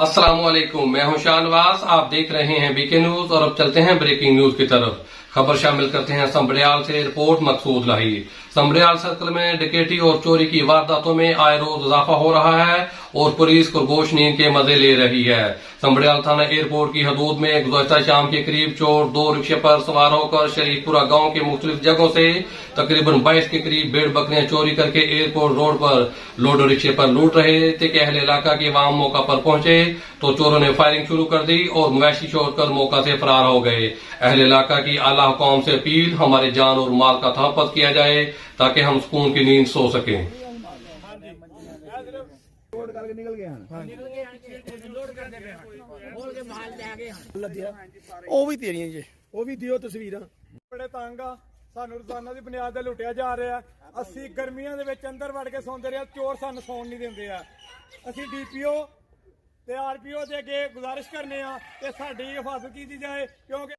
अस्सलामुअलैकुम, मैं हूं शाहनवाज। आप देख रहे हैं बीके न्यूज और अब चलते हैं ब्रेकिंग न्यूज की तरफ। खबर शामिल करते हैं संबड़ियाल से। रिपोर्ट मकसूद लाही। संबड़ियाल सर्कल में डकैती और चोरी की वारदातों में आए रोज इजाफा हो रहा है और पुलिस खरगोश नींद के मजे ले रही है। संबड़ियाल थाना एयरपोर्ट की हदूद में गुज़श्ता शाम के करीब चोर 2 रिक्शे पर सवार होकर शरीफपुरा गांव के मुख्तलिफ जगहों से तकरीबन 22 के करीब भेड़ बकरियां चोरी करके एयरपोर्ट रोड पर लोडो रिक्शे पर लूट रहे थे कि अहले इलाका के वाम मौका पर पहुंचे तो चोरों ने फायरिंग शुरू कर दी और मवेशी छोड़कर मौका से फरार हो गए। अहले इलाका की आला हुकाम से अपील, हमारे जान और माल का तहफ़्फ़ुज़ किया जाए ताकि हम सुकून की नींद सो सकें। ਉਹ ਵੀ ਤੇਰੀਆਂ ਜੀ, ਉਹ ਵੀ ਦਿਓ ਤਸਵੀਰਾਂ। ਬੜੇ ਤੰਗ ਆ, ਸਾਨੂੰ ਰੋਜ਼ਾਨਾ ਦੀ ਬੁਨਿਆਦ ਤੇ ਲੁੱਟਿਆ ਜਾ ਰਿਹਾ। ਅਸੀਂ ਗਰਮੀਆਂ ਦੇ ਵਿੱਚ ਅੰਦਰ ਵੜ ਕੇ ਸੌਂਦੇ ਰਹੇ, ਚੋਰ ਸਾਨੂੰ ਸੌਣ ਨਹੀਂ ਦਿੰਦੇ ਆ। ਅਸੀਂ ਡੀਪੀਓ ਤੇ ਆਰਪੀਓ ਦੇ ਅੱਗੇ ਗੁਜ਼ਾਰਿਸ਼ ਕਰਨੇ ਆ ਕਿ ਸਾਡੀ ਹਿਫਾਜ਼ਤ ਕੀਤੀ ਜਾਏ, ਕਿਉਂਕਿ